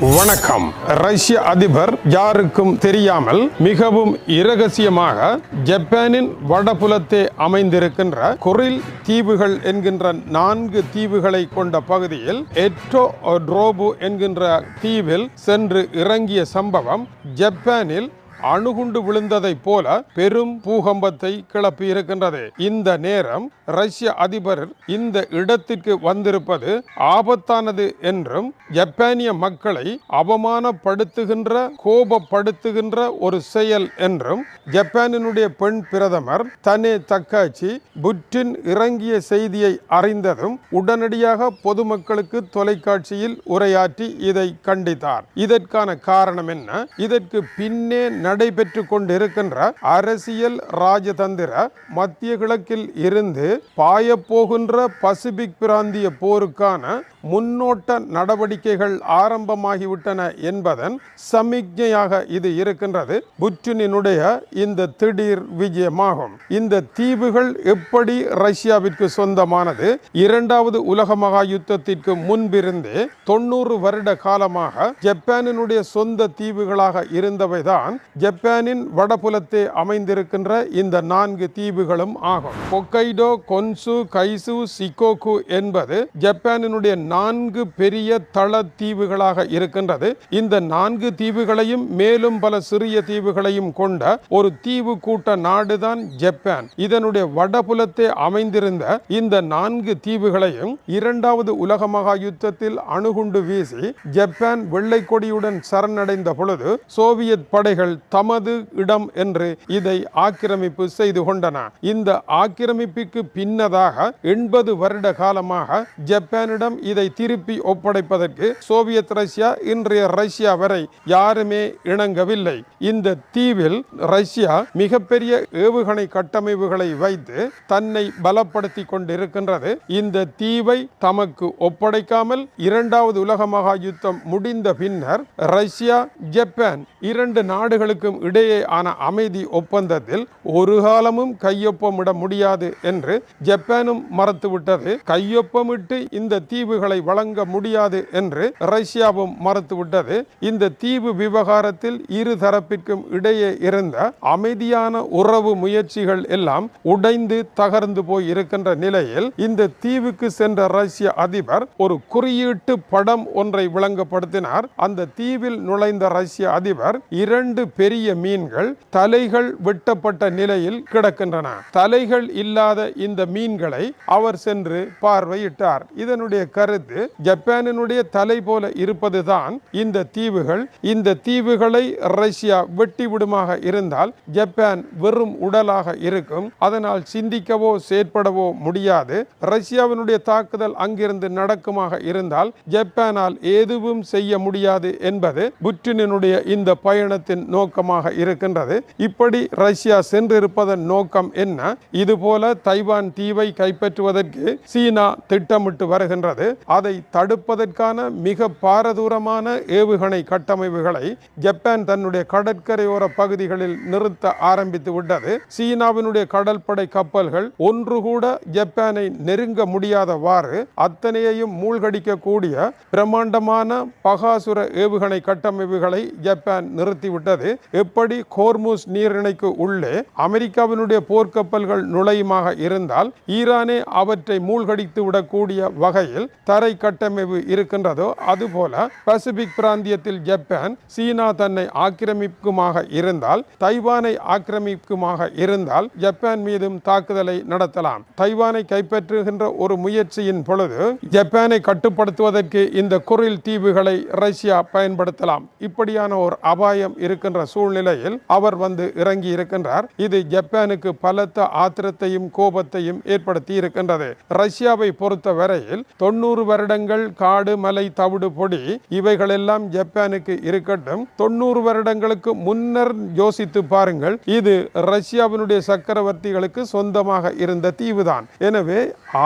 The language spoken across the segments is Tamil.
வணக்கம். ரஷ்ய அதிபர் யாருக்கும் தெரியாமல் மிகவும் இரகசியமாக ஜப்பானின் வடபுலத்தே அமைந்திருக்கின்ற குரில் தீவுகள் என்கின்ற 4 தீவுகளை கொண்ட பகுதியில் எட்டோட்ரோபு என்கின்ற தீவில் சென்று இறங்கிய சம்பவம் ஜப்பானில் அணுகுண்டு விழுந்ததை போல பெரும் பூகம்பத்தை கிளப்பி இருக்கின்றது. இந்த நேரம் ரஷ்ய அதிபர் இந்த இடத்திற்கு வந்திருப்பது ஆபத்தானது என்றும் ஜப்பானிய மக்களை அவமானப்படுத்துகின்ற கோபப்படுத்துகின்ற ஒரு செயல் என்றும் ஜப்பானினுடைய பெண் பிரதமர் தனே தக்காச்சி புட்டின் இறங்கிய செய்தியை அறிந்ததும் உடனடியாக பொதுமக்களுக்கு தொலைக்காட்சியில் உரையாற்றி இதை கண்டித்தார். இதற்கான காரணம் என்ன? இதற்கு பின்னே நடைபெற்று கொண்டிருக்கின்ற அரசியல் ராஜதந்திர மத்திய கிழக்கில் இருந்து பாயப்போகின்ற பசிபிக் பிராந்திய போருக்கான முன்னோட்ட நடவடிக்கைகள் ஆரம்பமாகிவிட்டன என்பதன் சமிக்ஞையாக இது இருக்கின்றது. புட்டினுடைய இந்த திடீர் விஜயமாகும். இந்த தீவுகள் எப்படி ரஷ்யாவிற்கு சொந்தமானது? 2வது உலக மகா யுத்தத்திற்கு முன்பிருந்தே 90 வருட காலமாக ஜப்பானினுடைய சொந்த தீவுகளாக இருந்தவைதான் ஜப்பானின் வடபுலத்தே அமைந்திருக்கின்ற இந்த 4 தீவுகளும் ஆகும். ஹொக்கைடோ, கொன்சு, கைசு, சிகோகு என்பது ஜப்பானினுடைய 4 பெரிய தள தீவுகளாக இருக்கின்றது. இந்த 4 தீவுகளையும் மேலும் பல சிறிய தீவுகளையும் கொண்ட ஒரு தீவு கூட்ட நாடுதான் ஜப்பான். இதனுடைய வடபுலத்தே அமைந்திருந்த இந்த 4 தீவுகளையும் 2வது உலக மகா யுத்தத்தில் அணுகுண்டு வீசி ஜப்பான் வெள்ளை கொடியுடன் சரணடைந்த பொழுது சோவியத் படைகள் தமது இடம் என்று இதை ஆக்கிரமிப்பு செய்து கொண்டன. இந்த ஆக்கிரமிப்புக்கு பின்னதாக 80 வருட காலமாக ஜப்பானிடம் இதை திருப்பி ஒப்படைப்பதற்கு சோவியத் ரஷ்யா, இன்றைய ரஷ்யா வரை யாருமே இணங்கவில்லை. இந்த தீவில் ரஷ்யா மிகப்பெரிய ஏவுகணை கட்டமைப்புகளை வைத்து தன்னை பலப்படுத்தி கொண்டிருக்கின்றது. இந்த தீவை தமக்கு ஒப்படைக்காமல் 2வது உலக மகா யுத்தம் முடிந்த பின்னர் ரஷ்யா, ஜப்பான் 2 நாடுகளுக்கும் இடையேயான அமைதி ஒப்பந்தத்தில் ஒரு காலமும் கையொப்பமிட முடியாது என்று ஜப்பானும் மறுத்துவிட்டது. கையொப்பமிட்டு இந்த தீவுகளை வழங்க முடியாது என்று ரஷ்யாவும் மறுத்துவிட்டது. இந்த தீவு விவகாரத்தில் இரு தரப்பிற்கும் இடையே இருந்த அமைதியான உறவு முயற்சிகள் எல்லாம் உடைந்து தகர்ந்து போய் இருக்கின்ற நிலையில் இந்த தீவுக்கு சென்ற ரஷ்ய அதிபர் ஒரு குறியீட்டு படம் ஒன்றை விளங்கப்படுத்தினார். அந்த தீவில் நுழைந்த ரஷ்ய அதிபர் 2 பெரிய மீன்கள் தலைகள் வெட்டப்பட்ட நிலையில் கிடக்கின்றன. தலைகள் இல்லாத இந்த மீன்களை அவர் சென்று பார்வையிட்டார். இதனுடைய கருத்து, ஜப்பானினுடைய தலை போல இருப்பதுதான் இந்த தீவுகள். இந்த தீவுகளை ரஷ்யா வெட்டி விடுமாக இருந்தால் ஜப்பான் வெறும் உடலாக இருக்கும். அதனால் சிந்திக்கவோ செயற்படவோ முடியாது. ரஷ்யாவினுடைய தாக்குதல் அங்கிருந்து நடக்குமாக இருந்தால் ஜப்பானால் எதுவும் செய்ய முடியாது என்பது புட்டினுடைய இந்த பயணத்தின் நோக்கமாக இருக்கின்றது. இப்படி ரஷ்யா சென்றிருப்பதன் நோக்கம் என்ன? இதுபோல தைவான் தீவை கைப்பற்றுவதற்கு சீனா திட்டமிட்டு வருகின்றது. அதை தடுப்பதற்கான மிக பாரதூரமான ஏவுகணை கட்டமைப்புகளை ஜப்பான் தன்னுடைய கடற்கரையோர பகுதிகளில் நிறுத்த ஆரம்பித்து விட்டது. சீனாவினுடைய கடற்படை கப்பல்கள் ஒன்று கூட ஜப்பானை நெருங்க முடியாதவாறு அத்தனையையும் மூழ்கடிக்கக்கூடிய பிரம்மாண்டமான பகாசுர ஏவுகணை கட்டமைப்புகளை ஜப்பான் நிறுத்திவிட்டது. எப்படி ஹோர்முஸ் நீரிணைக்கு உள்ளே அமெரிக்காவினுடைய போர்க்கப்பல்கள் நுழையுமாக இருந்தால் ஈரானே அவற்றை மூழ்கடித்து விடக்கூடிய வகையில் தரை கட்டமைப்பு இருக்கின்றதோ அதுபோல பசிபிக் பிராந்தியத்தில் ஜப்பான் சீனா தன்னை ஆக்கிரமிக்குமாக இருந்தால், தைவானை ஆக்கிரமிக்குமாக இருந்தால் ஜப்பான் மீதும் தாக்குதலை நடத்தலாம். தைவானை கைப்பற்றுகின்ற ஒரு முயற்சியின் பொழுது ஜப்பானை கட்டுப்படுத்துவதற்கு இந்த குரில் தீவுகளை ரஷ்யா பயன்படுத்தலாம். இப்படியான ஒரு அபாயம் இருக்கின்ற சூழ்நிலையில் அவர் வந்து இறங்கி இருக்கின்றார். இது ஜப்பானுக்கு பலத்த ஆத்திரத்தையும் கோபத்தையும் ஏற்படுத்தி இருக்கின்றது. ரஷ்யாவை பொறுத்த வரையில் 90 வருடங்கள் காடு, மலை, தவிடு, பொடி இவைகளெல்லாம் ஜப்பானுக்கு இருக்கட்டும். 90 வருடங்களுக்கு முன்னர் யோசித்து பாருங்கள். இது ரஷ்யாவினுடைய சக்கரவர்த்திகளுக்கு சொந்தமாக இருந்த தீவுதான். எனவே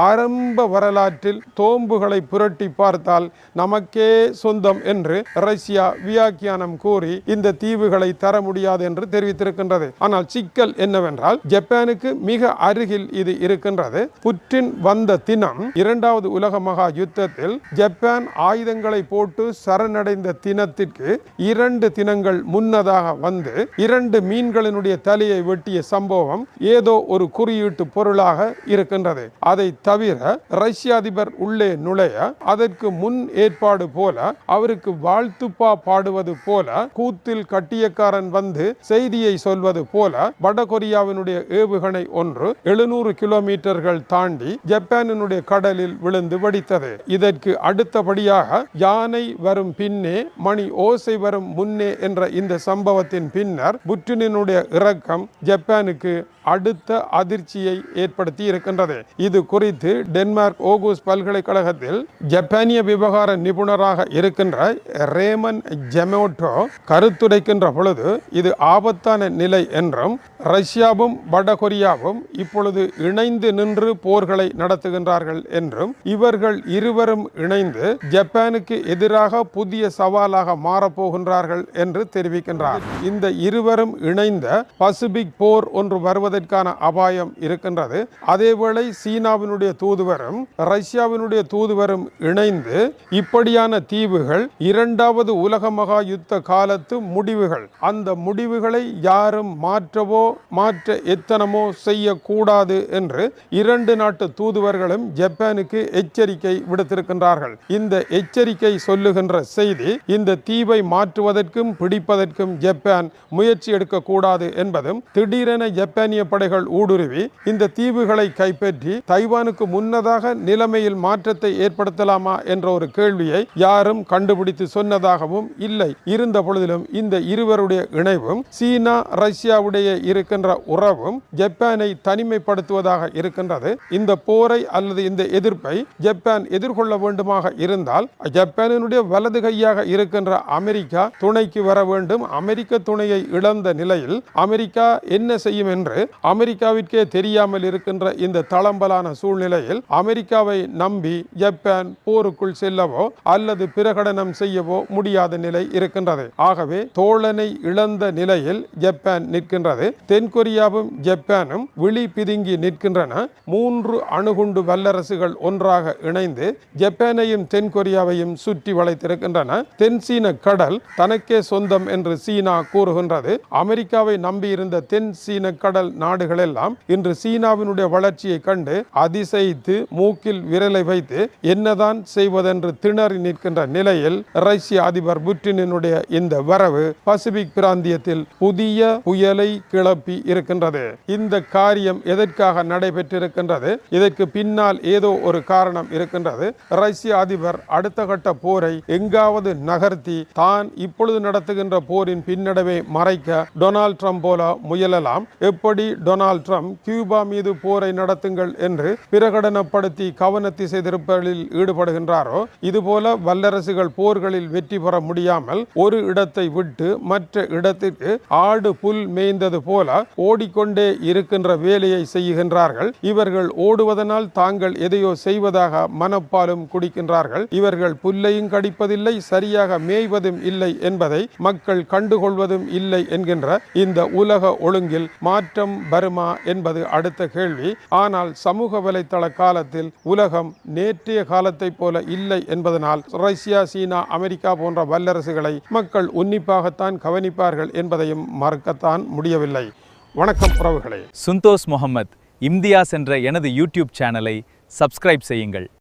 ஆரம்ப வரலாற்றில் தோம்புகளை புரட்டி பார்த்தால் நமக்கே சொந்தம் என்று ரஷ்யா வியாக்கியானம் கூறி இந்த தீவுகளை தர முடியாது என்று தெரிவித்திருக்கின்றது. ஆனால் சிக்கல் என்னவென்றால் ஜப்பானுக்கு மிக அருகில் இது இருக்கின்றது. புட்டின் வந்த தினம் இரண்டாவது உலக மகா யுத்தத்தில் ஜப்பான் ஆயுதங்களை போட்டு சரணடைந்த தினத்திற்கு 2 தினங்கள் முன்னதாக வந்து 2 மீன்களினுடைய தலையை வெட்டிய சம்பவம் ஏதோ ஒரு குறியீட்டு பொருளாக இருக்கின்றது. அதை தவிர ரஷ்ய அதிபர் உள்ளே நுழைய அதற்கு முன் ஏற்பாடு போல அவருக்கு வாழ்த்துப்பா பாடுவது போல கூத்தில் கட்டியக்காரன் வந்து செய்தியை சொல்வது போல வடகொரியாவினுடைய ஏவுகணை ஒன்று 700 கிலோமீட்டர்கள் தாண்டி ஜப்பானினுடைய கடலில் விழுந்து வெடித்தது. இதற்கு அடுத்தபடியாக யானை வரும் பின்னே மணி ஓசை வரும் முன்னே என்ற இந்த சம்பவத்தின் பின்னர் புட்டினுடைய இறக்கம் ஜப்பானுக்கு அடுத்த அதிர்ச்சியை ஏற்படுத்தி இருக்கின்றது. இது குறித்து டென்மார்க் ஓகூஸ் பல்கலைக்கழகத்தில் ஜப்பானிய விவகார நிபுணராக இருக்கின்ற ரேமன் ஜெமோட்டோ கருத்துரைக்கின்ற பொழுது இது ஆபத்தான நிலை என்றும் ரஷ்யாவும் வடகொரியாவும் இப்பொழுது இணைந்து நின்று போர்களை நடத்துகின்றார்கள் என்றும் இவர்கள் இருவரும் இணைந்து ஜப்பானுக்கு எதிராக புதிய சவாலாக மாறப்போகின்றார்கள் என்று தெரிவிக்கின்றார். இந்த இருவரும் இணைந்த பசிபிக் போர் ஒன்று வருவதற்கான அபாயம் இருக்கின்றது. அதேவேளை சீனாவினுடைய தூதுவரும் ரஷ்யாவினுடைய தூதுவரும் இணைந்து இப்படியான தீவுகள் இரண்டாவது உலக மகா யுத்த காலத்து முடிவுகள், அந்த முடிவுகளை யாரும் மாற்ற எத்தனமோ செய்யக்கூடாது என்று 2 நாட்டு தூதுவர்களும் ஜப்பானுக்கு எச்சரிக்கை விடுத்திருக்கின்றார்கள். இந்த எச்சரிக்கை சொல்லுகின்ற செய்தி இந்த தீவை மாற்றுவதற்கும் பிடிப்பதற்கும் ஜப்பான் முயற்சி எடுக்கக்கூடாது என்பதும், திடீரென ஜப்பானிய படைகள் ஊடுருவி இந்த தீவுகளை கைப்பற்றி தைவானுக்கு முன்னதாக நிலைமையில் மாற்றத்தை ஏற்படுத்தலாமா என்ற ஒரு கேள்வியை யாரும் கண்டுபிடித்து சொன்னதாகவும் இல்லை. இருந்த பொழுதிலும் இந்த இருவருடைய இணைவும் சீனா ரஷ்யாவுடைய இருக்கின்ற உறவும் ஜப்பானை தனிமைப்படுத்துவதாக இருக்கின்றது. இந்த போரை அல்லது இந்த எதிர்ப்பை ஜப்பான் எதிர்கொள்ள வேண்டுமாக இருந்தால் ஜப்பானினுடைய வலது கையாக இருக்கின்ற அமெரிக்கா துணைக்கு வர வேண்டும். அமெரிக்க துணையை இழந்த நிலையில் அமெரிக்கா என்ன செய்யும் என்று அமெரிக்காவிற்கே தெரியாமல் இருக்கின்ற இந்த தளம்பலான சூழ்நிலையில் அமெரிக்காவை நம்பி ஜப்பான் போருக்குள் செல்லவோ அல்லது பிரகடனம் செய்யவோ முடியாத நிலை இருக்கின்றது. ஆகவே தோழனை இழந்த நிலையில் ஜப்பான் நிற்கின்றது. தென்கொரியாவும் ஜப்பானும் விழி பிதுங்கி நிற்கின்றன. 3 அணுகுண்டு வல்லரசுகள் ஒன்றாக இணைந்து ஜப்பானையும் தென்கொரியாவையும் சுற்றி வளைத்திருக்கின்றன. தென் சீன கடல் தனக்கே சொந்தம் என்று சீனா கூறுகின்றது. அமெரிக்காவை நம்பியிருந்த தென் சீன கடல் நாடுகள் எல்லாம் இன்று சீனாவினுடைய வளர்ச்சியை கண்டு அதிசயித்து மூக்கில் விரலை வைத்து என்னதான் செய்வதென்று திணறி நிற்கின்ற நிலையில் ரஷ்ய அதிபர் புட்டினுடைய இந்த வரவு பசிபிக் பிராந்தியத்தில் புதிய புயலை கிளப்பி இருக்கின்றது. இந்த காரியம் எதற்காக நடைபெற்றிருக்கின்றது? இதற்கு பின்னால் ஏதோ ஒரு காரணம் இருக்கின்றது. ரஷ்ய அதிபர் அடுத்த கட்ட போரை எங்காவது நகர்த்தி தான் இப்பொழுது நடத்துகின்ற போரின் பின்னடைவை மறைக்க டொனால்ட் ட்ரம்ப் போல முயலலாம். எப்படி டொனால்ட் ட்ரம்ப் கியூபா மீது போரை நடத்துங்கள் என்று பிரகடனப்படுத்தி கவன திசை திருப்பலில் ஈடுபடுகின்றாரோ, இதுபோல வல்லரசுகள் போர்களில் வெற்றி பெற முடியாமல் ஒரு இடத்தை விட்டு மற்ற இடத்திற்கு ஆடு புல் மேய்ந்தது போல ஓடிக்கொண்டே இருக்கின்ற வேலையை செய்கின்றார்கள். இவர்கள் ஓடுவதனால் தாங்கள் எதையோ செய்வதாக மனப்பாலும் குடிக்கின்றார்கள். இவர்கள் புல்லையும் கடிப்பதில்லை, சரியாக மேய்வதும் இல்லை என்பதை மக்கள் கண்டுகொள்வதும் இல்லை என்கின்ற இந்த உலக ஒழுங்கில் மாற்றம் வருமா என்பது அடுத்த கேள்வி. ஆனால் சமூக வலைத்தள காலத்தில் உலகம் நேற்றைய காலத்தை போல இல்லை என்பதனால் ரஷ்யா, சீனா, அமெரிக்கா போன்ற வல்லரசுகளை மக்கள் உன்னிப்பாகத்தான் கவனிப்பார்கள் என்பதையும் மறுக்கத்தான் முடியவில்லை. வணக்கம் உறவுகளே. சுந்தோஸ் முகமது இம்தியாஸ் என்ற எனது யூடியூப் சேனலை சப்ஸ்கிரைப் செய்யுங்கள்.